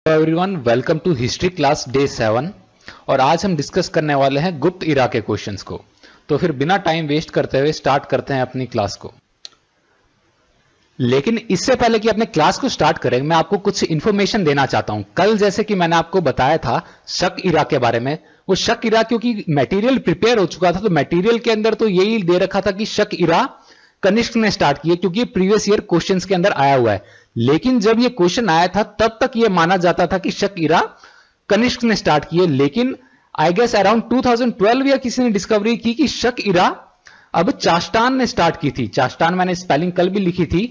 Everyone, welcome to history class day 7। और आज हम डिस्कस करने वाले हैं गुप्त इरा के क्वेश्चंस को। तो फिर बिना टाइम वेस्ट करते हुए स्टार्ट करते हैं अपनी क्लास को। लेकिन इससे पहले कि अपने क्लास को स्टार्ट करें, मैं आपको कुछ इंफॉर्मेशन देना चाहता हूं। कल जैसे कि मैंने आपको बताया था शक इरा के बारे में, वो शक इरा क्योंकि मटेरियल प्रिपेयर हो चुका था, तो मटेरियल के अंदर तो यही दे रखा था कि शक इरा कनिष्क ने स्टार्ट किए, क्योंकि प्रीवियस ईयर क्वेश्चंस के अंदर आया हुआ है। लेकिन जब ये क्वेश्चन आया था तब तक ये माना जाता था कि शक इरा कनिष्क ने स्टार्ट किए। लेकिन आई गेस अराउंड 2012 या किसी ने डिस्कवरी की कि शक इरा अब चास्टान ने स्टार्ट की थी। चास्टान मैंने स्पेलिंग कल भी लिखी थी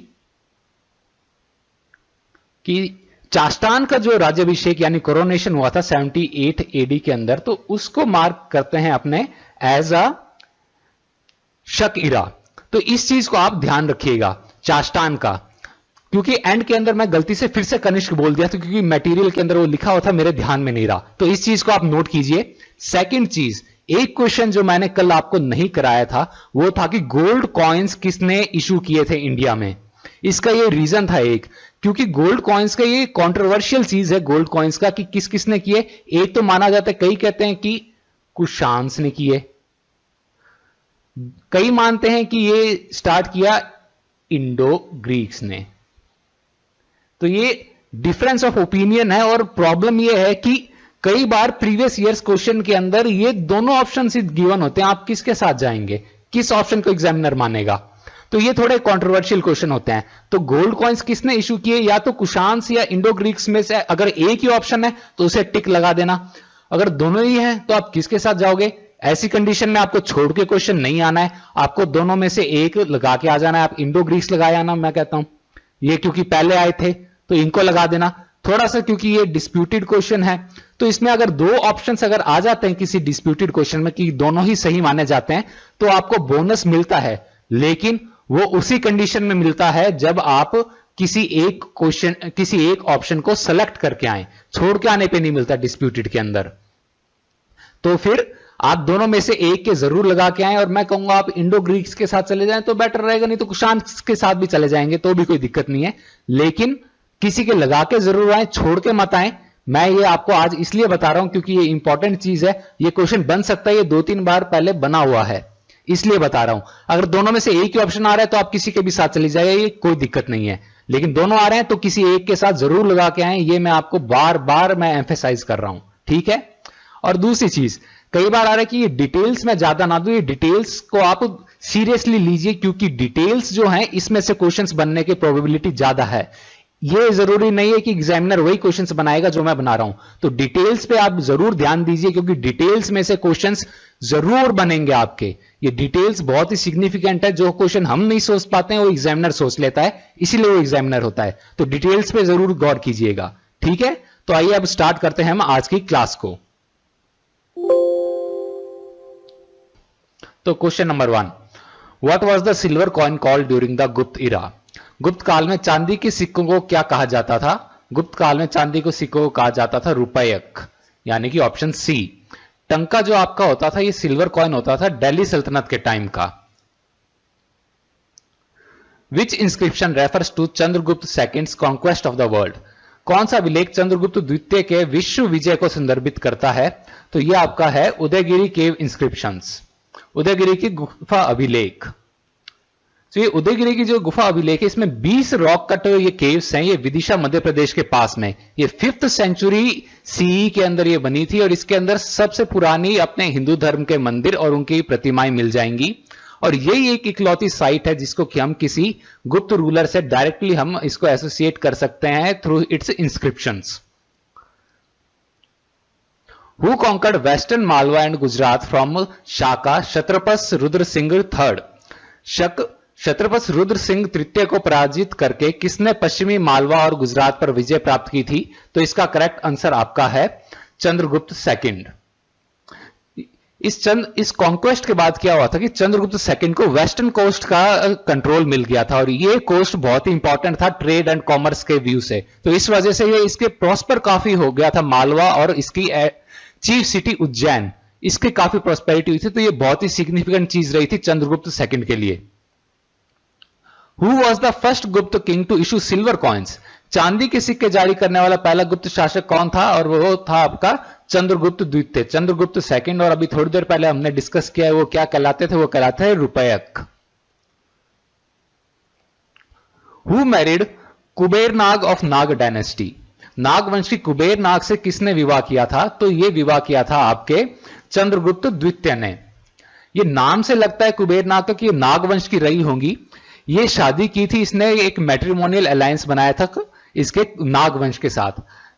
कि चास्टान का जो राज्याभिषेक यानी कोरोनेशन हुआ था 78 एडी के अंदर, तो उसको मार्क करते हैं अपने एज अ शक इरा। तो इस चीज को आप ध्यान रखिएगा चास्टान का, क्योंकि एंड के अंदर मैं गलती से फिर से कनिष्क बोल दिया था, क्योंकि मटेरियल के अंदर वो लिखा हुआ था, मेरे ध्यान में नहीं रहा। तो इस चीज को आप नोट कीजिए। सेकंड चीज, एक क्वेश्चन जो मैंने कल आपको नहीं कराया था वो था कि गोल्ड कॉइन्स किसने इशू किए थे इंडिया में। इसका ये रीजन था एक, क्योंकि गोल्ड कॉइन्स का ये कंट्रोवर्शियल चीज है गोल्ड कॉइन्स का कि किस किसने किए। एक तो माना जाता है, कई कहते हैं कि कुशान्स ने किए, कई मानते हैं कि ये स्टार्ट किया इंडो ग्रीक्स ने। तो ये डिफरेंस ऑफ ओपिनियन है। और प्रॉब्लम ये है कि कई बार प्रीवियस ईयर्स क्वेश्चन के अंदर ये दोनों ऑप्शन गिवन होते हैं, आप किसके साथ जाएंगे, किस ऑप्शन को एग्जामिनर मानेगा। तो ये थोड़े कंट्रोवर्शियल क्वेश्चन होते हैं। तो गोल्ड कॉइन्स किसने इशू किए, या तो कुशान्स या इंडो ग्रीक्स में से अगर एक ही ऑप्शन है तो उसे टिक लगा देना। अगर दोनों ही है तो आप किसके साथ जाओगे। ऐसी कंडीशन में आपको छोड़ के क्वेश्चन नहीं आना है, आपको दोनों में से एक लगा के आ जाना है। आप इंडो ग्रीक्स लगाया ना, मैं कहता हूं ये क्योंकि पहले आए थे तो इनको लगा देना। थोड़ा सा क्योंकि ये डिस्प्यूटेड क्वेश्चन है, तो इसमें अगर दो ऑप्शंस अगर आ जाते हैं किसी डिस्प्यूटेड क्वेश्चन में कि दोनों ही सही माने जाते हैं, तो आपको बोनस मिलता है। लेकिन वो उसी कंडीशन में मिलता है जब आप किसी एक ऑप्शन को सेलेक्ट करके आए, छोड़ के आने पे नहीं मिलता डिस्प्यूटेड के अंदर। तो फिर आप दोनों में से एक के जरूर लगा के आए। और मैं कहूंगा आप इंडो ग्रीक्स के साथ चले जाएं तो बेटर रहेगा, नहीं तो कुशान्स के साथ भी चले जाएंगे तो भी कोई दिक्कत नहीं है। लेकिन किसी के लगा के जरूर आए, छोड़ के मत आए। मैं ये आपको आज इसलिए बता रहा हूं क्योंकि ये इंपॉर्टेंट चीज है, ये क्वेश्चन बन सकता है, ये 2-3 बार पहले बना हुआ है, इसलिए बता रहा हूं। अगर दोनों में से एक ही ऑप्शन आ रहा है तो आप किसी के भी साथ चले जाइए, ये कोई दिक्कत नहीं है। लेकिन दोनों आ रहे हैं तो किसी एक के साथ जरूर लगा के आए, ये मैं आपको बार बार मैं एम्फेसाइज कर रहा हूं, ठीक है। और दूसरी चीज, कई बार आ रहा है कि ये डिटेल्स में ज्यादा ना दो, ये डिटेल्स को आप सीरियसली लीजिए, क्योंकि डिटेल्स जो हैं इसमें से क्वेश्चंस बनने की प्रोबेबिलिटी ज्यादा है। ये जरूरी नहीं है कि एग्जामिनर वही क्वेश्चंस बनाएगा जो मैं बना रहा हूं। तो डिटेल्स पे आप जरूर ध्यान दीजिए, क्योंकि डिटेल्स में से क्वेश्चंस जरूर बनेंगे आपके। ये डिटेल्स बहुत ही सिग्निफिकेंट है, जो क्वेश्चन हम नहीं सोच पाते हैं वो एग्जामिनर सोच लेता है, इसीलिए वो एग्जामिनर होता है। तो डिटेल्स पे जरूर गौर कीजिएगा, ठीक है। तो आइए अब स्टार्ट करते हैं हम आज की क्लास को। तो question number 1, what was the silver coin called during the गुप्त इरा। गुप्त काल में चांदी के सिक्कों को क्या कहा जाता था। गुप्त काल में चांदी के सिक्कों को कहा जाता था रुपयक, यानी कि ऑप्शन सी। टंका जो आपका होता था ये सिल्वर कॉइन होता था दिल्ली सल्तनत के टाइम का। Which inscription refers to Chandragupta second's conquest of the world. कौन सा अभिलेख चंद्रगुप्त द्वितीय के विश्व विजय को संदर्भित करता है। तो यह आपका है उदयगिरी केव इंस्क्रिप्शंस, उदयगिरी की गुफा अभिलेख। तो ये उदयगिरी की जो गुफा अभिलेख है, इसमें 20 रॉक कट ये केव्स हैं। ये विदिशा मध्य प्रदेश के पास में, ये 5th सेंचुरी सीई के अंदर ये बनी थी। और इसके अंदर सबसे पुरानी अपने हिंदू धर्म के मंदिर और उनकी प्रतिमाएं मिल जाएंगी। और यही एक इकलौती साइट है जिसको कि हम किसी गुप्त रूलर से डायरेक्टली हम इसको एसोसिएट कर सकते हैं through it's inscriptions. Who conquered Western Malwa and Gujarat from Shaka Kshatrapas Rudra Singh III? Kshatrapas Rudra Singh तृतीय को पराजित करके किसने पश्चिमी मालवा और गुजरात पर विजय प्राप्त की थी। तो इसका करेक्ट आंसर आपका है चंद्रगुप्त सेकंड। इस कॉन्क्वेस्ट के बाद क्या हुआ था कि चंद्रगुप्त सेकंड को वेस्टर्न कोस्ट का कंट्रोल मिल गया था, और ये कोस्ट बहुत ही इंपॉर्टेंट था ट्रेड एंड कॉमर्स के व्यू से। तो इस वजह से ये इसके प्रॉस्पर काफी हो गया था मालवा, और इसकी चीफ सिटी उज्जैन, इसकी काफी प्रॉस्पेरिटी हुई थी। तो ये बहुत ही सिग्निफिकेंट चीज रही थी चंद्रगुप्त सेकंड के लिए। Who was the first Gupta king to issue silver coins? चांदी के सिक्के जारी करने वाला पहला गुप्त शासक कौन था? और वो था आपका चंद्रगुप्त द्वितीय, चंद्रगुप्त सेकंड। और अभी थोड़ी देर पहले हमने डिस्कस किया है वो क्या कहलाते थे, वो कहलाते हैं रुपयक। Who married Kuber Naga of Naga dynasty? Naga वंश की कुबेर नाग से किसने विवाह किया था? तो यह विवाह किया था आपके चंद्रगुप्त द्वितीय ने। ये नाम से लगता है कुबेर नाग का कि ये नाग वंश की रही होंगी। ये शादी की थी, इसने एक मैट्रिमोनियल अलायंस बनाया था इसके नाग वंश के साथ।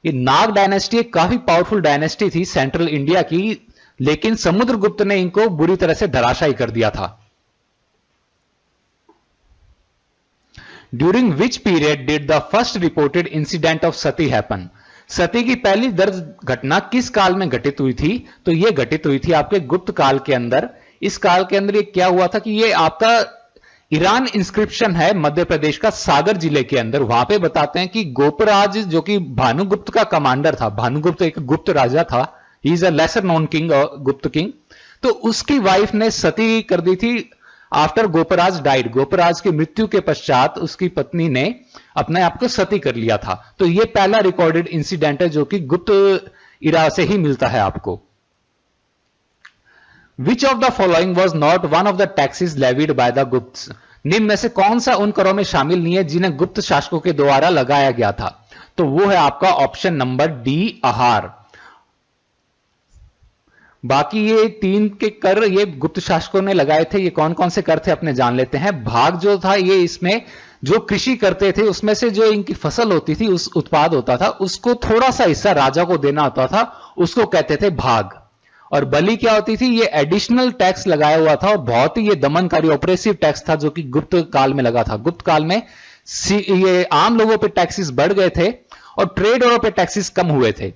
ये नाग डायनेस्टी एक काफी पावरफुल डायनेस्टी थी सेंट्रल इंडिया की, लेकिन समुद्रगुप्त ने इनको बुरी तरह से धराशायी कर दिया था। During which period did the first reported incident of sati happen? Sati की पहली दर्ज घटना किस काल में घटित हुई थी? तो यह घटित हुई थी आपके गुप्त काल के अंदर। इस काल के अंदर ये क्या हुआ था कि ये आपका ईरान इंस्क्रिप्शन है मध्य प्रदेश का सागर जिले के अंदर। वहां पे बताते हैं कि गोपराज जो कि भानुगुप्त का कमांडर था, भानुगुप्त एक गुप्त राजा था, he is a lesser known king और गुप्त किंग, तो उसकी वाइफ ने सती कर दी थी आफ्टर गोपराज डाइड। गोपराज की मृत्यु के पश्चात उसकी पत्नी ने अपने आप को सती कर लिया था। तो यह पहला रिकॉर्डेड इंसिडेंट है जो कि गुप्त इरा से ही मिलता है आपको। Which of the following was not one of the taxes levied by the Gupts? निम्न में से कौन सा उन करों में शामिल नहीं है जिन्हें गुप्त शासकों के द्वारा लगाया गया था? तो वो है आपका ऑप्शन नंबर डी, आहार। बाकी ये 3 के कर ये गुप्त शासकों ने लगाए थे। ये कौन कौन से कर थे अपने जान लेते हैं। भाग जो था ये इसमें जो कृषि करते थे उसमें से जो इनकी फसल होती थी, उस उत्पाद होता था, उसको थोड़ा सा हिस्सा राजा को देना होता था, उसको कहते थे भाग। और बलि क्या होती थी? ये एडिशनल टैक्स लगाया हुआ था और बहुत ही ये दमनकारी ऑपरेसिव टैक्स था जो कि गुप्त काल में लगा था। गुप्त काल में ये आम लोगों पे टैक्सेस बढ़ गए थे और ट्रेडरों पे टैक्सेस कम हुए थे।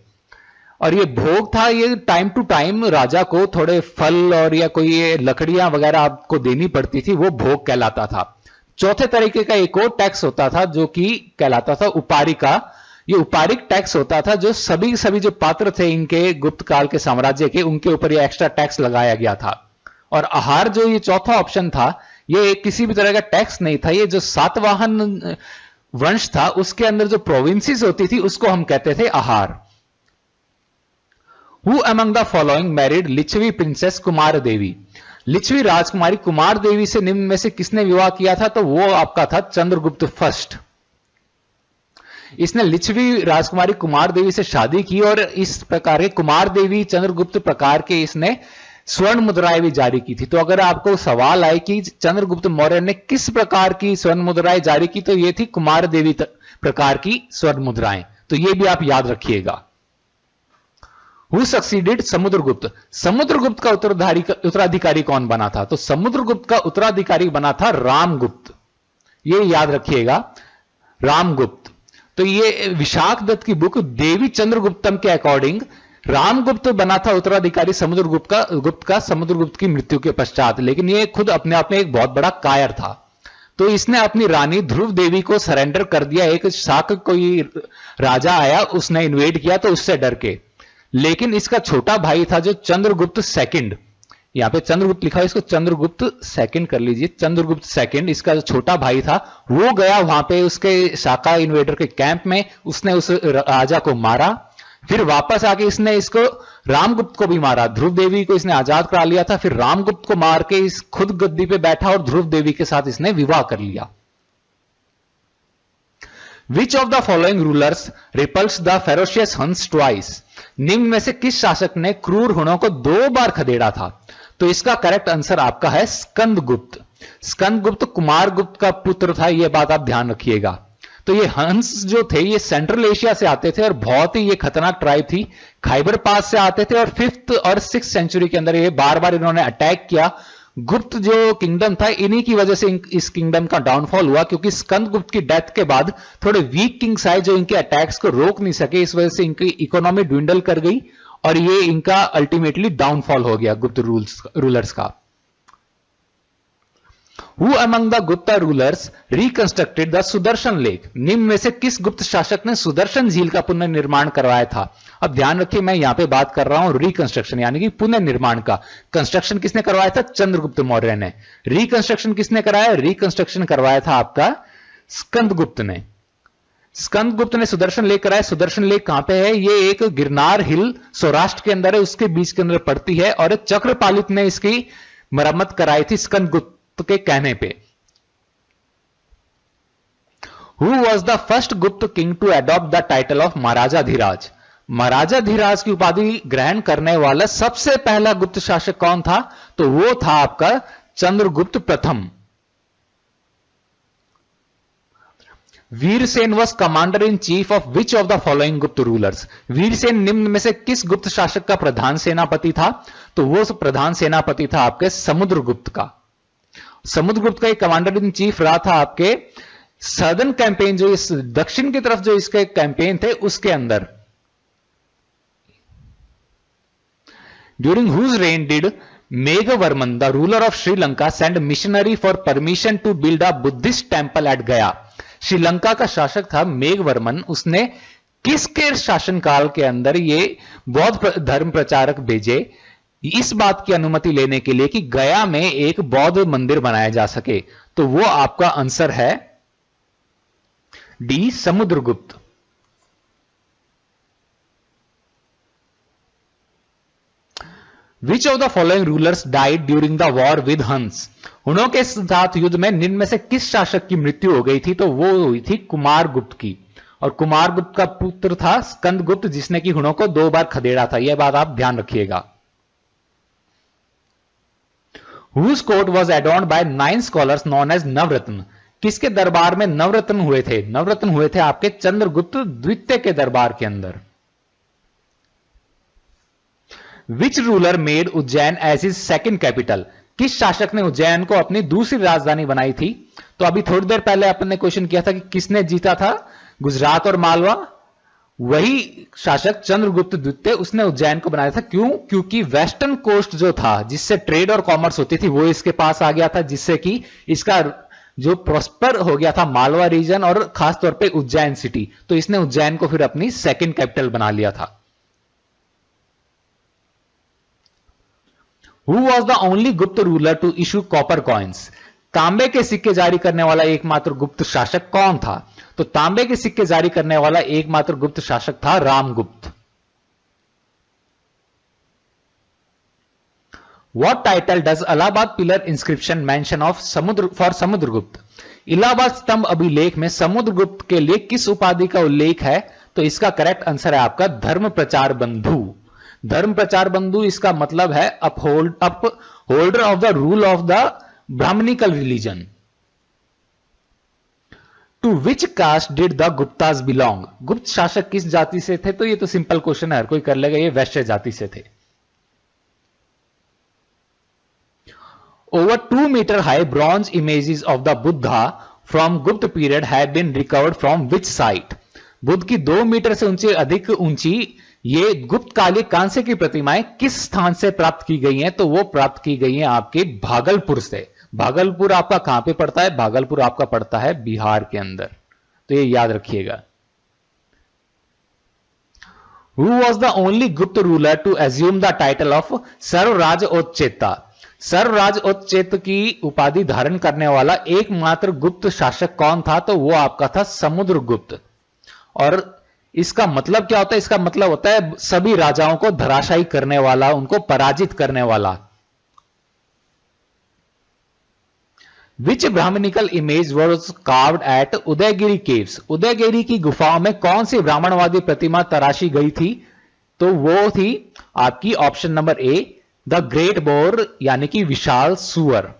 और ये भोग था, ये टाइम टू टाइम राजा को थोड़े फल और या कोई ये लकड़ियां वगैरह आपको देनी पड़ती थी, वो भोग कहलाता था। चौथे तरीके का एक और टैक्स होता था जो कि कहलाता था उपारिका। ये उपारिक टैक्स होता था जो सभी जो पात्र थे इनके गुप्त काल के साम्राज्य के, उनके ऊपर ये एक्स्ट्रा टैक्स लगाया गया था। और आहार जो ये चौथा ऑप्शन था, ये किसी भी तरह का टैक्स नहीं था। ये जो सातवाहन वंश था उसके अंदर जो प्रोविंसेस होती थी उसको हम कहते थे आहार। Who among the following married Lichchhavi princess Kumara Devi? Lichchhavi राजकुमारी कुमार देवी से निम्न में से किसने विवाह किया था? तो वो आपका था चंद्रगुप्त फर्स्ट। इसने लिच्छवी राजकुमारी कुमार देवी से शादी की और इस प्रकार के कुमार देवी चंद्रगुप्त प्रकार के इसने स्वर्ण मुद्राएं भी जारी की थी। तो अगर आपको सवाल आए कि चंद्रगुप्त मौर्य ने किस प्रकार की स्वर्ण मुद्राएं जारी की, तो ये थी कुमार देवी प्रकार की स्वर्ण मुद्राएं। तो ये भी आप याद रखिएगा। Who succeeded Samudragupta? समुद्रगुप्त का उत्तराधिकारी कौन बना था? तो समुद्रगुप्त का उत्तराधिकारी बना था रामगुप्त। ये याद रखिएगा, रामगुप्त। तो ये विशाख दत्त की बुक देवी चंद्रगुप्तम के अकॉर्डिंग रामगुप्त बना था उत्तराधिकारी समुद्रगुप्त का समुद्रगुप्त की मृत्यु के पश्चात। लेकिन ये खुद अपने आप में एक बहुत बड़ा कायर था। तो इसने अपनी रानी ध्रुव देवी को सरेंडर कर दिया। एक शाक कोई राजा आया, उसने इन्वेड किया तो उससे डर के। लेकिन इसका छोटा भाई था जो चंद्रगुप्त सेकंड, यहां पे चंद्रगुप्त लिखा है, इसको चंद्रगुप्त सेकंड कर लीजिए, चंद्रगुप्त सेकंड, इसका जो छोटा भाई था वो गया वहां पे उसके शाका इन्वेडर के कैंप में, उसने उस राजा को मारा। फिर वापस आके इसने इसको रामगुप्त को भी मारा। ध्रुव देवी को इसने आजाद करा लिया था, फिर रामगुप्त को मार के इस खुद गद्दी पे बैठा और ध्रुव देवी के साथ इसने विवाह कर लिया। Which of the following rulers repulsed the ferocious Huns twice? निम्न में से किस शासक ने क्रूर हुणों को 2 बार खदेड़ा था? तो इसका करेक्ट आंसर आपका है स्कंदगुप्त। स्कंदगुप्त कुमारगुप्त का पुत्र था, यह बात आप ध्यान रखिएगा। तो ये हंस जो थे ये सेंट्रल एशिया से आते थे और बहुत ही ये खतरनाक ट्राइब थी। खाइबर पास से आते थे और 5th और 6th सेंचुरी के अंदर ये बार बार इन्होंने अटैक किया। गुप्त जो किंगडम था, इन्हीं की वजह से इस किंगडम का डाउनफॉल हुआ, क्योंकि स्कंदगुप्त की डेथ के बाद थोड़े वीक किंग्स आए जो इनके अटैक्स को रोक नहीं सके। इस वजह से इनकी इकोनॉमी ड्विंडल कर गई और ये इनका अल्टीमेटली डाउनफॉल हो गया गुप्त रूलर्स का। Who among the Gupta rulers reconstructed the Sudarshan lake? निम्न में से किस गुप्त शासक ने सुदर्शन झील का पुनर्निर्माण करवाया था? अब ध्यान रखिए, मैं यहां पे बात कर रहा हूं रिकंस्ट्रक्शन यानी कि पुनर्निर्माण का। कंस्ट्रक्शन किसने करवाया था? चंद्रगुप्त मौर्य ने। रिकंस्ट्रक्शन किसने कराया? रिकंस्ट्रक्शन करवाया था आपका स्कंदगुप्त ने। स्कंदगुप्त ने सुदर्शन लेक कराया। सुदर्शन लेक कहां पे है? ये एक गिरनार हिल सौराष्ट्र के अंदर है, उसके बीच के अंदर पड़ती है, और चक्रपालित ने इसकी मरम्मत कराई थी स्कंदगुप्त के कहने पे। Who was the first Gupta king to adopt the title of Maharaja Dhiraj? Maharaja Dhiraj की उपाधि ग्रहण करने वाला सबसे पहला गुप्त शासक कौन था? तो वो था आपका चंद्रगुप्त प्रथम। Virasena was commander in chief of which of the following Gupta rulers? Virasena निम्न में से किस गुप्त शासक का प्रधान सेनापति था? तो वो प्रधान सेनापति था आपके समुद्रगुप्त का। समुद्रगुप्त का एक कमांडर इन चीफ रहा था आपके सदर्न कैंपेन, जो इस दक्षिण की तरफ जो इसके कैंपेन थे उसके अंदर। During whose reign did Meghavarman the ruler of Sri Lanka send missionary for permission to build a Buddhist temple at Gaya? Sri Lanka का शासक था मेघवर्मन, उसने किसके शासनकाल के अंदर ये बौद्ध धर्म प्रचारक भेजे इस बात की अनुमति लेने के लिए कि गया में एक बौद्ध मंदिर बनाया जा सके? तो वो आपका आंसर है D, Samudragupta. Which of the following rulers died during the war with हंस? हुनों के साथ युद्ध में निम्न में से किस शासक की मृत्यु हो गई थी? तो वो हुई थी कुमारगुप्त की, और कुमारगुप्त का पुत्र था स्कंदगुप्त, जिसने कि हुनों को 2 बार खदेड़ा था। यह बात आप ध्यान रखिएगा। Whose court was adorned by 9 scholars known as नवरत्न? किसके दरबार में नवरत्न हुए थे? नवरत्न हुए थे आपके चंद्रगुप्त द्वितीय के दरबार के अंदर। Which ruler made Ujjain as his second capital? किस शासक ने उज्जैन को अपनी दूसरी राजधानी बनाई थी? तो अभी थोड़ी देर पहले अपन ने क्वेश्चन किया था कि किसने जीता था गुजरात और मालवा? वही शासक चंद्रगुप्त द्वितीय, उसने उज्जैन को बनाया था। क्यों? क्योंकि वेस्टर्न कोस्ट जो था जिससे ट्रेड और कॉमर्स होती थी वो इसके पास आ गया था, जिससे कि इसका जो प्रॉस्पर हो गया था मालवा रीजन और खासतौर पे उज्जैन सिटी। तो इसने उज्जैन को फिर अपनी सेकंड कैपिटल बना लिया था। Who was the only Gupta ruler to issue copper coins? तांबे के सिक्के जारी करने वाला एकमात्र गुप्त शासक कौन था? तो तांबे के सिक्के जारी करने वाला एकमात्र गुप्त शासक था Ramagupta. What title does Allahabad pillar inscription mention of Samudragupta? Allahabad स्तंभ अभिलेख में समुद्रगुप्त के लिए किस उपाधि का उल्लेख है? तो इसका करेक्ट आंसर है आपका धर्म प्रचार बंधु। धर्म प्रचार बंधु इसका मतलब है holder of the rule of the brahmanical religion. To which caste did the Guptas belong? Gupta शासक किस जाति से थे? तो ये तो सिंपल क्वेश्चन है, हर कोई कर लेगा, ये वैश्य जाति से थे। Over 2 meter high bronze images of the Buddha from Gupta period had been recovered from which site? Buddha की 2 मीटर से अधिक ऊंची ये गुप्त कालीन कांस्य की प्रतिमाएं किस स्थान से प्राप्त की गई हैं? तो वो प्राप्त की गई हैं आपके भागलपुर से। भागलपुर आपका कहां पे पड़ता है? भागलपुर आपका पड़ता है बिहार के अंदर, तो ये याद रखिएगा। Who was the only Gupta ruler to assume the title of Sarvarajochchheta? सर्वराजोच्चेत की उपाधि धारण करने वाला एकमात्र गुप्त शासक कौन था? तो वो आपका था समुद्रगुप्त। और इसका मतलब क्या होता है? इसका मतलब होता है सभी राजाओं को धराशायी करने वाला, उनको पराजित करने वाला। Which Brahmanical image was carved at Udayagiri caves? Udayagiri की गुफाओं में कौन सी ब्राह्मणवादी प्रतिमा तराशी गई थी? तो वो थी आपकी option number A, the great bore, यानी कि विशाल सुअर।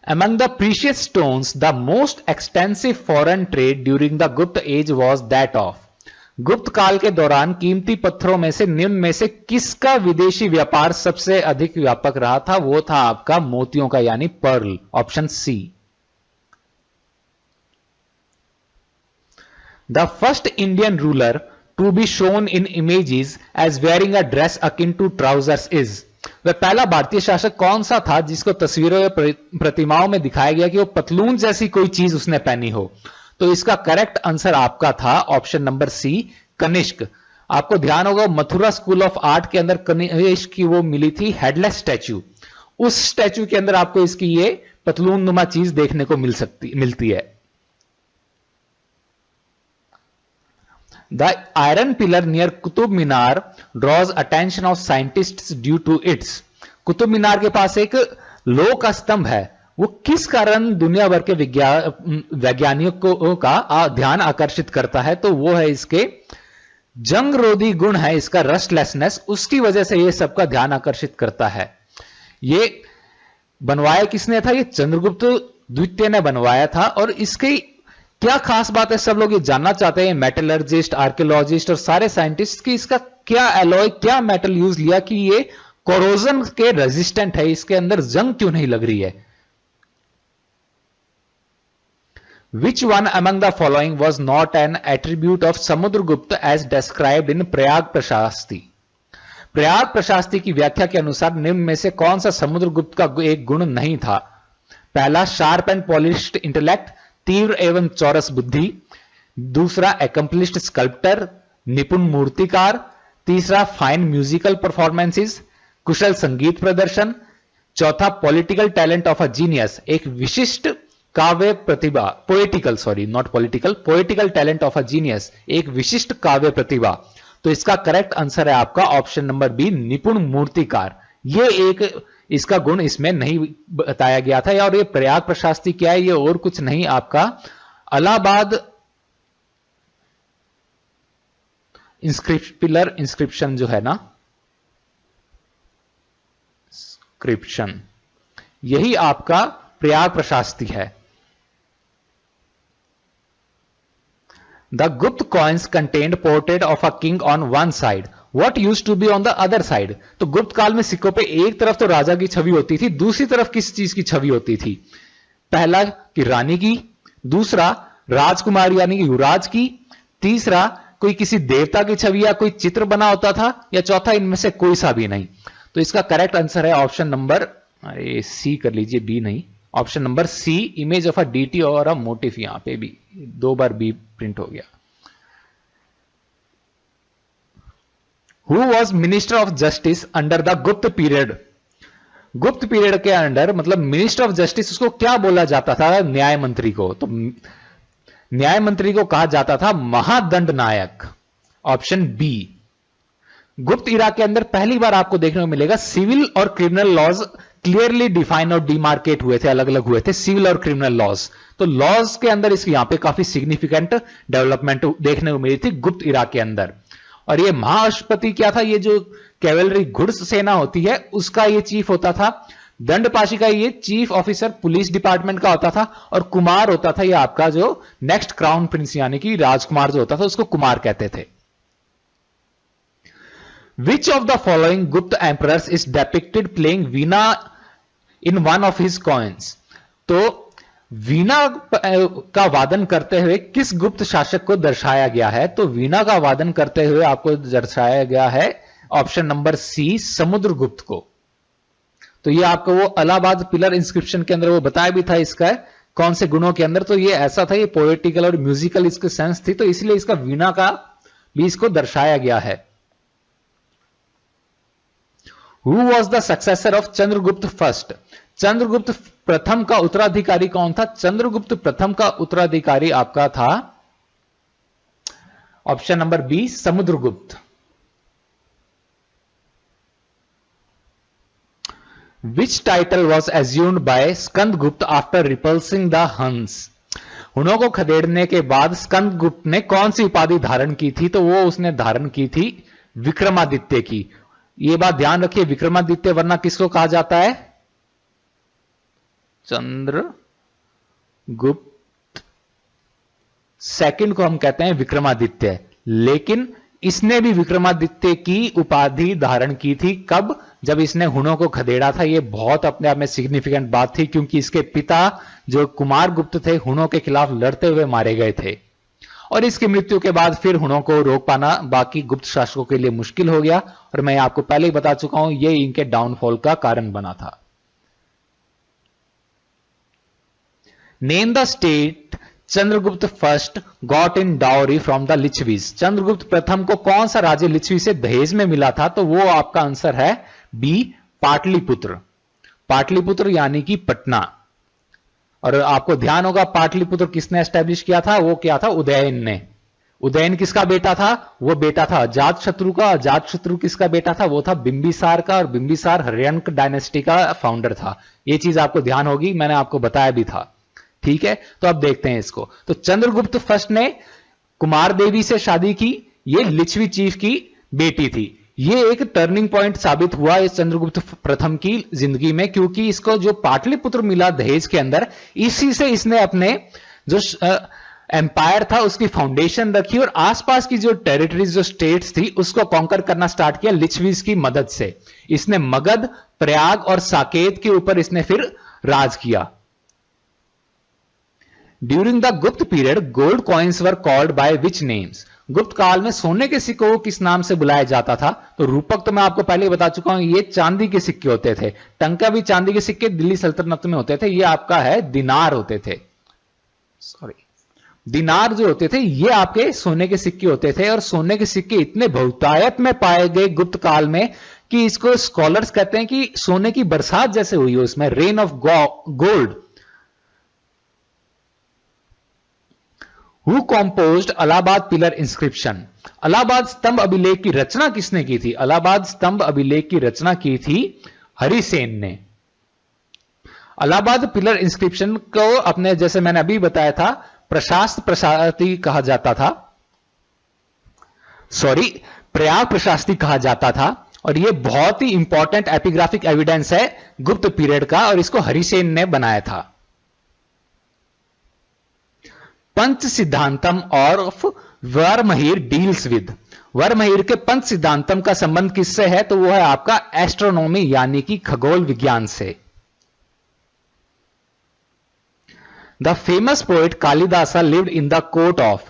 Among the precious stones, the most extensive foreign trade during the Gupta age was that of? गुप्त काल के दौरान कीमती पत्थरों में से निम्न में से किसका विदेशी व्यापार सबसे अधिक व्यापक रहा था? वो था आपका मोतियों का, यानी pearl, option C. The first Indian ruler to be shown in images as wearing a dress akin to trousers is? वह पहला भारतीय शासक कौन सा था जिसको तस्वीरों या प्रतिमाओं में दिखाया गया कि वो पतलून जैसी कोई चीज उसने पहनी हो? तो इसका करेक्ट आंसर आपका था ऑप्शन नंबर सी, कनिष्क। आपको ध्यान होगा मथुरा स्कूल ऑफ आर्ट के अंदर कनिष्क की वो मिली थी हेडलेस स्टैच्यू, उस स्टैच्यू के अंदर आपको इसकी ये पतलून नुमा चीज देखने को मिलती है। The iron pillar near Qutub Minar draws attention of scientists due to its. Qutub Minar के पास एक लोह का स्तंभ है, वो किस कारण दुनिया भर के वैज्ञानिकों का ध्यान आकर्षित करता है? तो वो है इसके जंगरोधी गुण है, इसका रस्टलेसनेस, उसकी वजह से ये सबका ध्यान आकर्षित करता है। ये बनवाया किसने था? ये चंद्रगुप्त द्वितीय ने बनवाया था। और इसकी क्या खास बात है, सब लोग ये जानना चाहते हैं, मेटलर्जिस्ट, आर्कियोलॉजिस्ट और सारे साइंटिस्ट, की इसका क्या एलॉय, क्या मेटल यूज लिया कि ये कोरोजन के रेजिस्टेंट है, इसके अंदर जंग क्यों नहीं लग रही है? Which one among the following was not an attribute of Samudragupta as described in Prayag prashasti? Prayag prashasti की व्याख्या के अनुसार निम्न में से कौन सा समुद्रगुप्त का एक गुण नहीं था? पहला, शार्प एंड पॉलिश्ड इंटेलेक्ट, तीव्र एवं चौरस बुद्धि। दूसरा, एकम्प्लिश्ड स्कल्प्टर, निपुण मूर्तिकार। तीसरा, फाइन म्यूजिकल परफॉर्मेंसेस, कुशल संगीत प्रदर्शन। चौथा, political talent of a genius, एक विशिष्ट काव्य प्रतिभा, poetical talent of a genius, एक विशिष्ट काव्य प्रतिभा। तो इसका करेक्ट आंसर है आपका ऑप्शन नंबर बी, निपुण मूर्तिकार। ये एक इसका गुण इसमें नहीं बताया गया था। और ये प्रयाग प्रशास्ति क्या है? ये और कुछ नहीं, आपका इलाहाबाद पिलर इंस्क्रिप्शन जो है ना, इंस्क्रिप्शन, यही आपका प्रयाग प्रशास्ति है। The Gupta coins contained portrait of a king on one side. What used to be on the other side? तो गुप्त काल में सिक्कों पे एक तरफ तो राजा की छवि होती थी, दूसरी तरफ किस चीज की छवि होती थी? पहला कि रानी की, दूसरा राजकुमार यानी कि युवराज की, तीसरा कोई किसी देवता की छवि या कोई चित्र बना होता था, या चौथा इनमें से कोई सा भी नहीं। तो इसका करेक्ट आंसर है ऑप्शन नंबर, अरे सी कर लीजिए, बी नहीं, option number C, image of a deity और अ मोटिफ। यहां पे भी 2 बार बी प्रिंट हो गया। Who was minister of justice under the गुप्त पीरियड? गुप्त पीरियड के अंडर मतलब मिनिस्टर ऑफ जस्टिस, उसको क्या बोला जाता था? न्याय मंत्री को। तो न्याय मंत्री को कहा जाता था महादंड नायक, ऑप्शन बी। गुप्त इरा के अंदर पहली बार आपको देखने को मिलेगा सिविल और क्रिमिनल लॉज क्लियरली डिफाइन और डिमार्केट हुए थे, अलग अलग हुए थे, सिविल और क्रिमिनल लॉज। तो लॉज के अंदर इसकी यहां पे काफी सिग्निफिकेंट डेवलपमेंट देखने को मिली थी गुप्त इरा के अंदर। और ये महाअश्वपति क्या था? ये जो कैवलरी घुड़स सेना होती है उसका ये चीफ होता था। दंडपाशी का ये चीफ ऑफिसर पुलिस डिपार्टमेंट का होता था। और कुमार होता था ये आपका जो नेक्स्ट क्राउन प्रिंस यानी कि राजकुमार जो होता था उसको कुमार कहते थे। Which of the following Gupta emperors is depicted playing veena in one of his coins? तो वीणा का वादन करते हुए किस गुप्त शासक को दर्शाया गया है? तो वीणा का वादन करते हुए आपको दर्शाया गया है ऑप्शन नंबर सी, समुद्रगुप्त को। तो ये आपको वो इलाहाबाद पिलर इंस्क्रिप्शन के अंदर वो बताया भी था इसका कौन से गुणों के अंदर। तो ये ऐसा था, ये पोएटिकल और म्यूजिकल इसके सेंस थी, तो इसलिए इसका वीणा का भी इसको दर्शाया गया है। Who was the successor of Chandragupta first? Chandragupta प्रथम का उत्तराधिकारी कौन था? चंद्रगुप्त प्रथम का उत्तराधिकारी आपका था option number B, Samudragupta. Which title was assumed by Skandagupta after repulsing the Huns? हुनों को खदेड़ने के बाद स्कंदगुप्त ने कौन सी उपाधि धारण की थी? तो वो उसने धारण की थी विक्रमादित्य की। ये बात ध्यान रखिए, विक्रमादित्य वरना किसको कहा जाता है? चंद्रगुप्त सेकंड को हम कहते हैं विक्रमादित्य। लेकिन इसने भी विक्रमादित्य की उपाधि धारण की थी कब? जब इसने हुनों को खदेड़ा था। ये बहुत अपने आप में सिग्निफिकेंट बात थी, क्योंकि इसके पिता जो कुमार गुप्त थे हुनों के खिलाफ लड़ते हुए मारे गए थे। और इसकी मृत्यु के बाद फिर हुनों को रोक पाना बाकी गुप्त शासकों के लिए मुश्किल हो गया। और मैं आपको पहले ही बता चुका हूं, ये इनके डाउनफॉल का कारण बना था। Name the state Chandragupta first got in dowry from the Licchavis. Chandragupta प्रथम को कौन सा राज्य लिच्छवी से दहेज में मिला था? तो वो आपका आंसर है बी, पाटलिपुत्र। पाटलिपुत्र यानी कि पटना। और आपको ध्यान होगा पाटलिपुत्र किसने एस्टेब्लिश किया था, वो क्या था, उदयन ने। उदयन किसका बेटा था, वो बेटा था अजातशत्रु का। अजातशत्रु किसका बेटा था, वो था बिंबिसार का, और बिंबिसार हर्यंक डायनेस्टी का फाउंडर था। ये चीज आपको ध्यान होगी, मैंने आपको बताया भी था। ठीक है, तो अब देखते हैं इसको। तो चंद्रगुप्त फर्स्ट ने कुमार देवी से शादी की, ये लिच्छवी चीफ की बेटी थी। ये एक टर्निंग पॉइंट साबित हुआ इस चंद्रगुप्त प्रथम की जिंदगी में, क्योंकि इसको जो पाटलिपुत्र मिला दहेज के अंदर, इसी से इसने अपने जो एम्पायर था उसकी फाउंडेशन रखी, और आसपास की जो टेरिटरीज, जो स्टेट्स थी, उसको कॉन्कर करना स्टार्ट किया लिच्छवीज की मदद से। इसने मगध, प्रयाग और साकेत के ऊपर इसने फिर राज किया। ड्यूरिंग द गुप्त period gold coins were called by which names? गुप्त काल में सोने के सिक्कों को किस नाम से बुलाया जाता था? तो रूपक तो मैं आपको पहले ही बता चुका हूं, ये चांदी के सिक्के होते थे। टंका भी चांदी के सिक्के दिल्ली सल्तनत में होते थे, ये आपका है दिनार होते थे। सॉरी, दिनार जो होते थे ये आपके सोने के सिक्के होते थे। और सोने के सिक्के इतने बहुतायत में पाए गए गुप्त काल में कि इसको स्कॉलर्स कहते हैं कि सोने की बरसात जैसे हुई हो, उसमें rain of gold. Who composed Allahabad pillar inscription? Allahabad स्तंभ अभिलेख की रचना किसने की थी? अलाहाबाद स्तंभ अभिलेख की रचना की थी हरिसेन ने। अलाहाबाद पिलर इंस्क्रिप्शन को अपने, जैसे मैंने अभी बताया था, प्रशास्त प्रशास्ति कहा जाता था, सॉरी प्रयाग प्रशास्ति कहा जाता था। और यह बहुत ही इंपॉर्टेंट एपिग्राफिक एविडेंस है गुप्त पीरियड का, और इसको हरिसेन ने बनाया था। पंच सिद्धांतम ऑफ वर्महीर डील्स विद? वर्महीर के पंच सिद्धांतम का संबंध किससे है? तो वो है आपका एस्ट्रोनॉमी यानी कि खगोल विज्ञान से। The famous poet Kalidasa lived in the court of?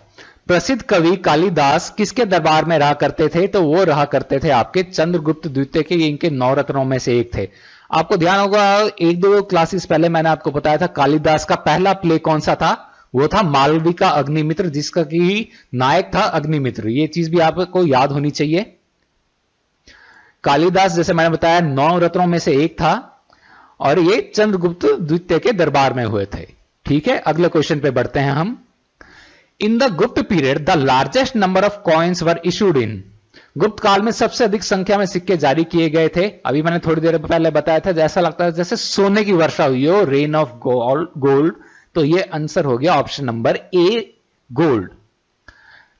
प्रसिद्ध कवि कालिदास किसके दरबार में रहा करते थे? तो वो रहा करते थे आपके चंद्रगुप्त द्वितीय के, इनके 9 रत्नों में से एक थे। आपको ध्यान होगा 1-2 क्लासेस पहले मैंने आपको बताया था कालिदास का पहला प्ले कौन सा था, वो था मालविका अग्निमित्र, जिसका कि नायक था अग्निमित्र। ये चीज भी आपको याद होनी चाहिए। कालिदास जैसे मैंने बताया 9 रत्नों में से एक था, और ये चंद्रगुप्त द्वितीय के दरबार में हुए थे। ठीक है, अगले क्वेश्चन पे बढ़ते हैं हम। इन द गुप्त period the largest number of coins were issued in? गुप्त काल में सबसे अधिक संख्या में सिक्के जारी किए गए थे। अभी मैंने थोड़ी देर पहले बताया था, जैसा लगता है जैसे सोने की वर्षा हुई हो, रेन ऑफ गोल्ड। तो ये आंसर हो गया ऑप्शन नंबर ए, गोल्ड।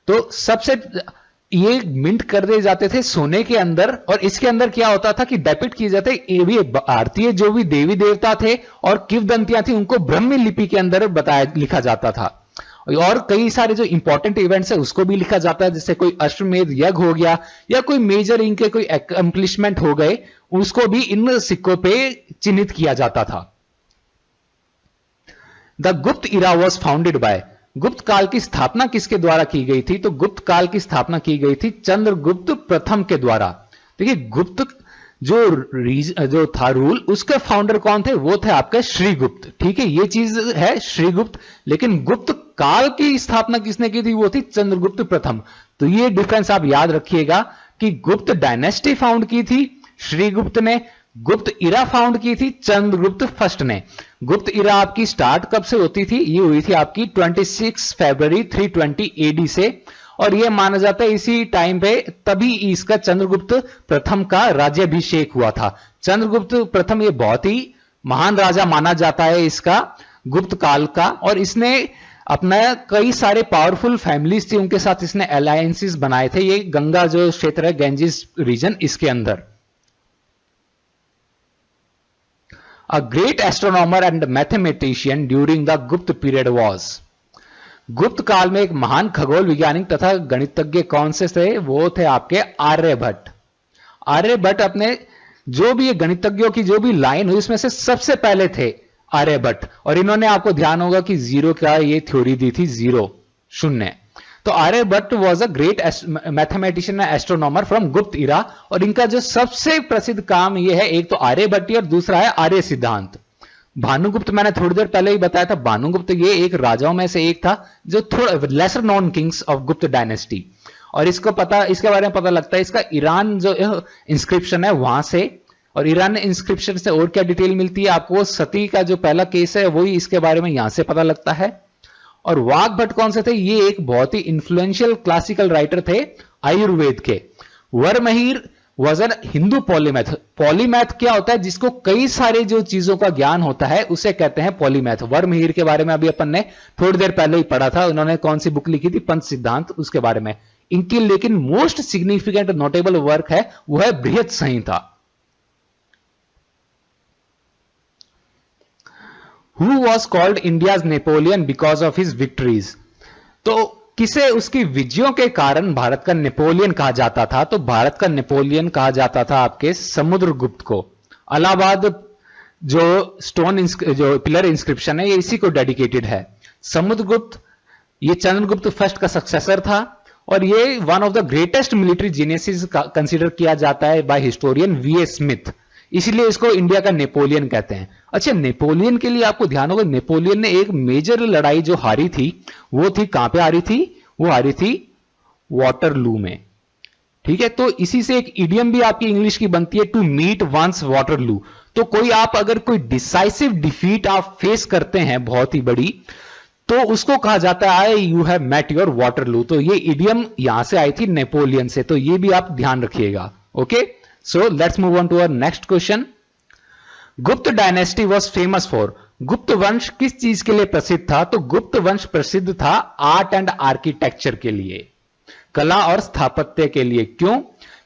तो सबसे ये मिंट कर दिए जाते थे सोने के अंदर, और इसके अंदर क्या होता था कि डेपिक्ट किए जाते, ये भी भारतीय जो भी देवी देवता थे और किंवदंतियां थी, उनको ब्रह्मी लिपि के अंदर बताया, लिखा जाता था। और कई सारे जो इंपॉर्टेंट इवेंट्स है उसको भी लिखा जाता है, जैसे कोई अश्वमेध यज्ञ हो गया या कोई मेजर इनके कोई अकम्प्लिशमेंट हो गए, उसको भी इन सिक्कों पे चिन्हित किया जाता था। द गुप्त इरा वॉज फाउंडेड बाय? गुप्त काल की स्थापना किसके द्वारा की गई थी? तो गुप्त काल की स्थापना की गई थी चंद्रगुप्त प्रथम के द्वारा। देखिए गुप्त जो था रूल, उसके फाउंडर कौन थे? वो थे आपके श्रीगुप्त। ठीक है, ये चीज है श्रीगुप्त, लेकिन गुप्त काल की स्थापना किसने की थी? वो थी चंद्रगुप्त प्रथम। तो ये डिफरेंस आप याद रखिएगा कि गुप्त डायनेस्टी फाउंड की थी श्रीगुप्त ने, गुप्त इरा फाउंड की थी चंद्रगुप्त फर्स्ट ने। गुप्त इरा आपकी स्टार्ट कब से होती थी? ये हुई थी आपकी 26 फरवरी 320 एडी से, और यह माना जाता है इसी टाइम पे तभी इसका चंद्रगुप्त प्रथम का राज्याभिषेक हुआ था। चंद्रगुप्त प्रथम ये बहुत ही महान राजा माना जाता है इसका गुप्त काल का, और इसने अपना कई सारे पावरफुल फैमिलीज थी उनके साथ इसने अलायंसेस बनाए थे। ये गंगा जो क्षेत्र है, गैंजेस रीजन, इसके अंदर। A great astronomer and mathematician during the Gupta period was? गुप्त काल में एक महान खगोल वैज्ञानिक तथा गणितज्ञ कौन से थे? वो थे आपके आर्यभट्ट। आर्यभट्ट अपने जो भी गणितज्ञों की जो भी लाइन हुई उसमें से सबसे पहले थे आर्यभट्ट, और इन्होंने आपको ध्यान होगा कि जीरो का ये थ्योरी दी थी, जीरो, शून्य। तो Aryabhata was a great mathematician astronomer from Gupta era, और इनका जो सबसे प्रसिद्ध काम यह है, एक तो आर्यभट्टी और दूसरा है आर्य सिद्धांत। भानुगुप्त मैंने थोड़ी देर पहले ही बताया था, भानुगुप्त ये एक राजाओं में से एक था जो थोड़ा लेसर नॉन किंग्स ऑफ गुप्त डायनेस्टी, और इसके बारे में पता लगता है इसका ईरान जो इंस्क्रिप्शन है वहां से और ईरान इंस्क्रिप्शन से और क्या डिटेल मिलती है आपको? सती का जो पहला केस है वही इसके बारे में यहां से पता लगता है। और वाघभट्ट कौन से थे? ये एक बहुत ही इंफ्लुएंशियल क्लासिकल राइटर थे आयुर्वेद के। Varahamihira was an Hindu polymath. Polymath क्या होता है? जिसको कई सारे जो चीजों का ज्ञान होता है उसे कहते हैं पॉलीमैथ। वरमहीर के बारे में अभी अपन ने थोड़ी देर पहले ही पढ़ा था। उन्होंने कौन सी बुक लिखी थी? पंच सिद्धांत, उसके बारे में। इनकी लेकिन मोस्ट सिग्निफिकेंट नोटेबल वर्क है वो है बृहत संहिता। Who was called India's Napoleon because of his victories? तो किसे उसकी विजयों के कारण भारत का नेपोलियन कहा जाता था? तो भारत का नेपोलियन कहा जाता था आपके समुद्रगुप्त को। इलाहाबाद जो स्टोन जो पिलर इंस्क्रिप्शन है ये इसी को डेडिकेटेड है। समुद्रगुप्त ये चंद्रगुप्त फर्स्ट का सक्सेसर था और ये one of the greatest military geniuses consider किया जाता है by historian V A Smith, इसलिए इसको इंडिया का नेपोलियन कहते हैं। अच्छा, नेपोलियन के लिए आपको ध्यान होगा, नेपोलियन ने एक मेजर लड़ाई जो हारी थी वो थी, कहां पे हारी थी? वो हारी थी वाटरलू में। ठीक है, तो इसी से एक इडियम भी आपकी इंग्लिश की बनती है, टू मीट वंस वाटरलू। तो कोई आप अगर कोई डिसाइसिव डिफीट आप फेस करते हैं बहुत ही बड़ी, तो उसको कहा जाता है you have met your Waterloo. तो ये इडियम यहां से आई थी नेपोलियन से, तो ये भी आप ध्यान रखिएगा। Okay, so let's move on to our next question. गुप्त डायनेस्टी वॉज फेमस फॉर। गुप्त वंश किस चीज के लिए प्रसिद्ध था? तो गुप्त वंश प्रसिद्ध था आर्ट एंड आर्किटेक्चर के लिए, कला और स्थापत्य के लिए। क्यों?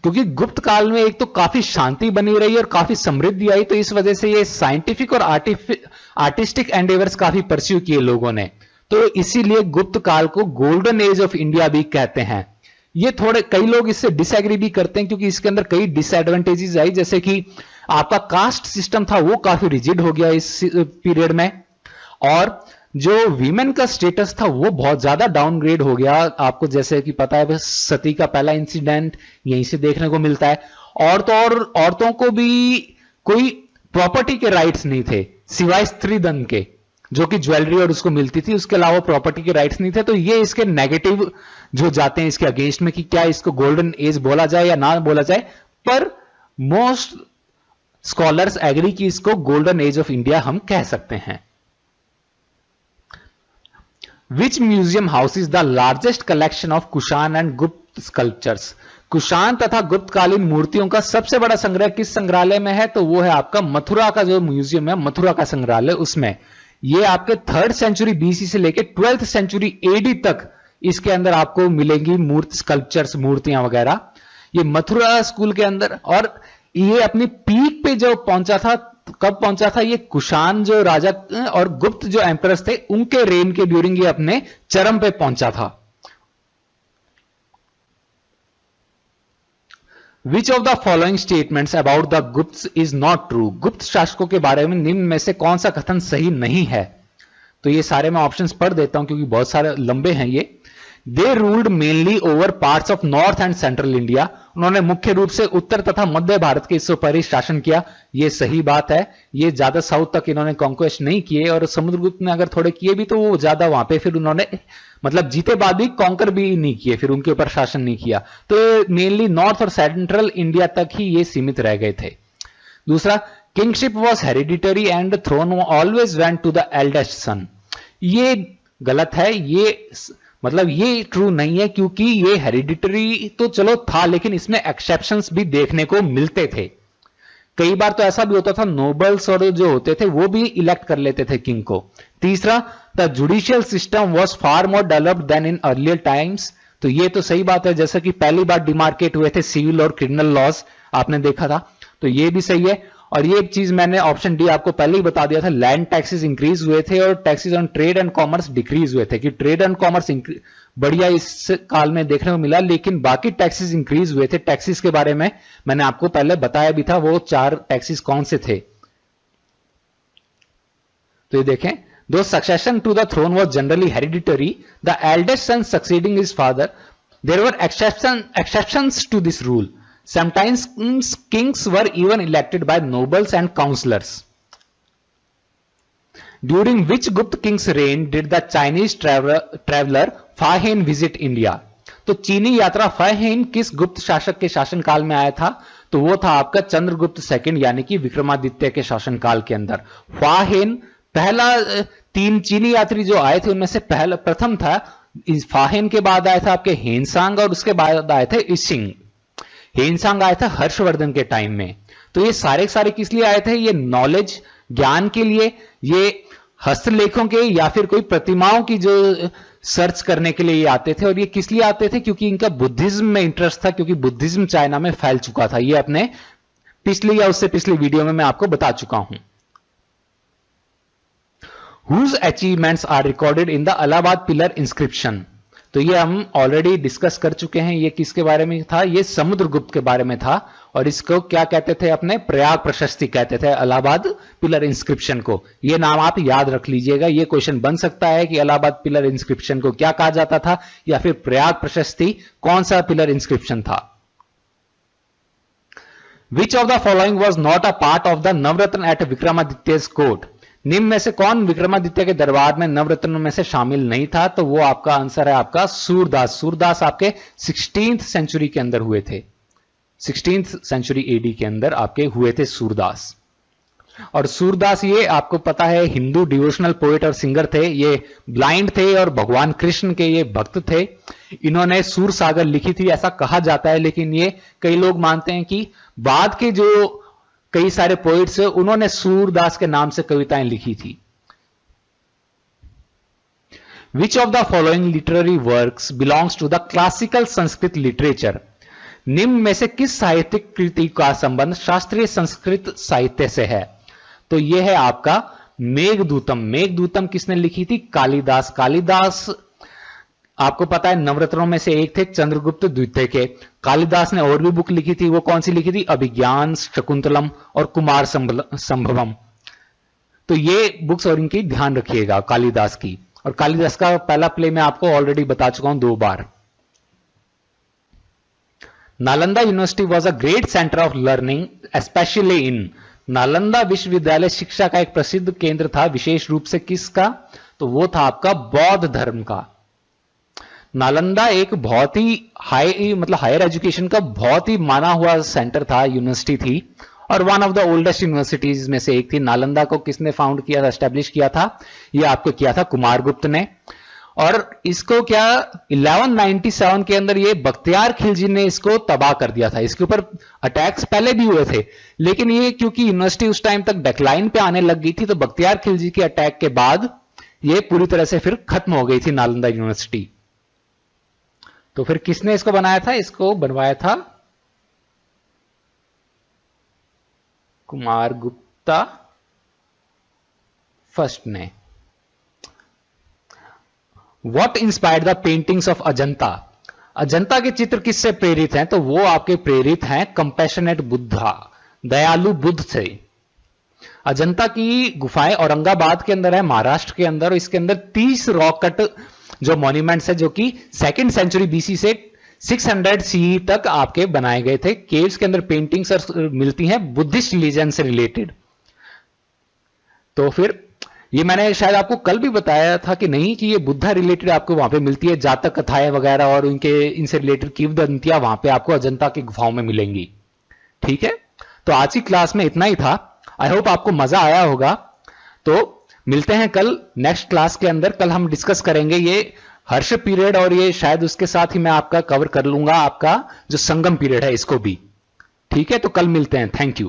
क्योंकि गुप्त काल में एक तो काफी शांति बनी रही और काफी समृद्धि आई, तो इस वजह से ये साइंटिफिक और आर्टिस्टिक एंडेवर्स काफी परस्यू किए लोगों ने, तो इसीलिए गुप्त काल को गोल्डन एज ऑफ इंडिया भी कहते हैं। ये थोड़े कई लोग इससे डिसएग्री भी करते हैं क्योंकि इसके अंदर कई डिसएडवांटेजेस आई, जैसे कि आपका कास्ट सिस्टम था वो काफी रिजिड हो गया इस पीरियड में, और जो वीमेन का स्टेटस था वो बहुत ज्यादा डाउनग्रेड हो गया। आपको जैसे कि पता है सती का पहला इंसिडेंट यहीं से देखने को मिलता है। औरतों को भी कोई प्रॉपर्टी के राइट्स नहीं थे सिवाय स्त्रीधन के, जो कि ज्वेलरी और उसको मिलती थी, उसके अलावा प्रॉपर्टी के राइट्स नहीं थे। तो ये इसके नेगेटिव जो जाते हैं इसके अगेंस्ट में कि क्या इसको गोल्डन एज बोला जाए या ना बोला जाए, पर मोस्ट स्कॉलर्स एग्री कि इसको गोल्डन एज ऑफ इंडिया हम कह सकते हैं। Which museum houses the largest collection of Kushan and Gupta sculptures? Kushan तथा गुप्तकालीन मूर्तियों का सबसे बड़ा संग्रह किस संग्रहालय में है? तो वो है आपका मथुरा का जो म्यूजियम है, मथुरा का संग्रहालय, उसमें। ये आपके 3rd सेंचुरी बीसी से लेकर 12th सेंचुरी एडी तक इसके अंदर आपको मिलेंगी मूर्ति, स्कल्पचर्स, मूर्तियां वगैरह। ये मथुरा स्कूल के अंदर, और ये अपनी पीक पे जो पहुंचा था, कब पहुंचा था? ये कुषाण जो राजा और गुप्त जो एम्परर्स थे उनके रेन के ड्यूरिंग ये अपने चरम पे पहुंचा था। Which of the following statements about the गुप्त इज नॉट ट्रू? गुप्त शासकों के बारे में निम्न में से कौन सा कथन सही नहीं है? तो ये सारे मैं ऑप्शंस पढ़ देता हूं क्योंकि बहुत सारे लंबे हैं ये। दे ruled mainly over parts of north and central India. उन्होंने मुख्य रूप से उत्तर तथा मध्य भारत के हिस्सों पर ही शासन किया। ये सही बात है, ये ज्यादा साउथ तक इन्होंने कॉन्क्वेस्ट नहीं किए, और समुद्रगुप्त ने अगर थोड़े किए भी तो वो ज्यादा वहां पे फिर उन्होंने मतलब जीते बाद भी कॉन्कर भी नहीं किए, फिर उनके ऊपर शासन नहीं किया। तो मेनली नॉर्थ और सेंट्रल इंडिया तक ही ये सीमित रह गए थे। दूसरा, kingship was hereditary and throne always went to the eldest son. ये गलत है, ये मतलब ये ट्रू नहीं है, क्योंकि ये हेरिडिटरी तो चलो था लेकिन इसमें एक्सेप्शंस भी देखने को मिलते थे। कई बार तो ऐसा भी होता था नोबल्स और जो होते थे वो भी इलेक्ट कर लेते थे किंग को। तीसरा, the judicial system was far more developed than in earlier times. तो ये तो सही बात है, जैसा कि पहली बार डिमार्केट हुए थे सिविल और क्रिमिनल लॉज, आपने देखा था, तो ये भी सही है। और ये चीज मैंने ऑप्शन डी आपको पहले ही बता दिया था, लैंड टैक्सेस इंक्रीज हुए थे और taxes on trade and commerce decrease हुए थे, कि ट्रेड एंड कॉमर्स बढ़िया इस काल में देखने को मिला, लेकिन बाकी टैक्सेस इंक्रीज हुए थे। टैक्सेस के बारे में मैंने आपको पहले बताया भी था, वो 4 टैक्सेस कौन से थे। तो ये देखें, though succession to the throne was generally hereditary, the eldest son succeeding his father, there were exceptions to this rule. Sometimes kings were even elected by nobles and councillors. During which Gupta king's reign did the Chinese traveler Fa Hien visit India? तो चीनी यात्रा फा हेन किस गुप्त शासक के शासनकाल में आया था? तो वो था आपका चंद्रगुप्त सेकंड यानी कि विक्रमादित्य के शासनकाल के अंदर। फाहेन पहला 3 चीनी यात्री जो आए थे उनमें से पहला प्रथम था। फाहेन के बाद आया था आपके हेनसांग और उसके बाद आए थे इशिंग। हेनसांग आया था हर्षवर्धन के टाइम में। तो ये सारे किस लिए आए थे? ये नॉलेज ज्ञान के लिए, ये हस्तलेखों के या फिर कोई प्रतिमाओं की जो सर्च करने के लिए ये आते थे। और ये किस लिए आते थे? क्योंकि इनका बुद्धिज्म में इंटरेस्ट था, क्योंकि बुद्धिज्म चाइना में फैल चुका था। ये अपने पिछली या उससे पिछली वीडियो में मैं आपको बता चुका हूं। Whose achievements are recorded in the Allahabad pillar inscription? तो ये हम ऑलरेडी डिस्कस कर चुके हैं। ये किसके बारे में था? ये समुद्रगुप्त के बारे में था। और इसको क्या कहते थे? अपने प्रयाग प्रशस्ति कहते थे इलाहाबाद पिलर इंस्क्रिप्शन को। ये नाम आप याद रख लीजिएगा। ये क्वेश्चन बन सकता है कि इलाहाबाद पिलर इंस्क्रिप्शन को क्या कहा जाता था, या फिर प्रयाग प्रशस्ति कौन सा पिलर इंस्क्रिप्शन था। Which of the following was not a part of the Navaratna at विक्रमादित्य's कोर्ट? निम्न में से कौन विक्रमादित्य के दरबार में नवरत्नों में से शामिल नहीं था? तो वो आपका आंसर है आपका सूरदास। सूरदास आपके 16th सेंचुरी के अंदर हुए थे। 16th सेंचुरी एडी के अंदर आपके हुए थे सूरदास। और सूरदास ये आपको पता है हिंदू डिवोशनल पोएट और सिंगर थे। ये ब्लाइंड थे और भगवान कृष्ण के ये भक्त थे। इन्होंने सूर सागर लिखी थी ऐसा कहा जाता है, लेकिन ये कई लोग मानते हैं कि बाद के जो कई सारे पोइट्स उन्होंने सूरदास के नाम से कविताएं लिखी थी। Which of the following literary works belongs to the classical Sanskrit literature? निम्न में से किस साहित्यिक कृति का संबंध शास्त्रीय संस्कृत साहित्य से है? तो यह है आपका मेघदूतम। मेघदूतम किसने लिखी थी? कालिदास। कालिदास आपको पता है नवरत्नों में से एक थे चंद्रगुप्त द्वितीय के। कालिदास ने और भी बुक लिखी थी। वो कौन सी लिखी थी? अभिज्ञान, शकुंतलम और कुमार संभवम। तो ये बुक्स और इनकी ध्यान रखिएगा कालिदास की। और कालिदास का पहला प्ले मैं आपको ऑलरेडी बता चुका हूं 2 बार। Nalanda university was a great centre of learning specially in. Nalanda विश्वविद्यालय शिक्षा का एक प्रसिद्ध केंद्र था, विशेष रूप से किसका? तो वो था आपका बौद्ध धर्म का। नालंदा एक बहुत ही हायर एजुकेशन का बहुत ही माना हुआ सेंटर था, यूनिवर्सिटी थी, और one of the oldest universities में से एक थी। नालंदा को किसने फाउंड किया था, एस्टेब्लिश किया था? ये आपको किया था कुमारगुप्त ने। और इसको क्या 1197 के अंदर ये बख्तियार खिलजी ने इसको तबाह कर दिया था। इसके ऊपर अटैक्स पहले भी हुए थे, लेकिन ये क्योंकि यूनिवर्सिटी उस टाइम तक डिक्लाइन पे आने लग गई थी, तो बख्तियार खिलजी के अटैक के बाद ये पूरी तरह से फिर खत्म हो गई थी नालंदा यूनिवर्सिटी। तो फिर किसने इसको बनाया था? इसको बनवाया था कुमारगुप्ता फर्स्ट ने। What inspired the paintings of Ajanta? Ajanta के चित्र किससे प्रेरित हैं? तो वो आपके प्रेरित हैं कंपैशनेट बुद्धा, दयालु बुद्ध से। अजंता की गुफाएं औरंगाबाद के अंदर है, महाराष्ट्र के अंदर। इसके अंदर 30 रॉक कट जो मॉन्यूमेंट्स है जो कि 2nd सेंचुरी बीसी से 600 सीई तक आपके बनाए गए थे। केव्स के अंदर पेंटिंग्स मिलती हैं बुद्धिस्ट रिलीजन से रिलेटेड। तो फिर ये मैंने शायद आपको कल भी बताया था कि नहीं, कि ये बुद्धा रिलेटेड आपको वहां पे मिलती है। जातक कथाएं वगैरह और इनसे रिलेटेड किंवदंतियां वहां पे आपको अजंता की गुफाओं में मिलेंगी। ठीक है, तो आज की क्लास में इतना ही था। आई होप आपको मजा आया होगा। तो मिलते हैं कल नेक्स्ट क्लास के अंदर। कल हम डिस्कस करेंगे ये हर्ष पीरियड, और ये शायद उसके साथ ही मैं आपका कवर कर लूंगा आपका जो संगम पीरियड है इसको भी। ठीक है, तो कल मिलते हैं। Thank you.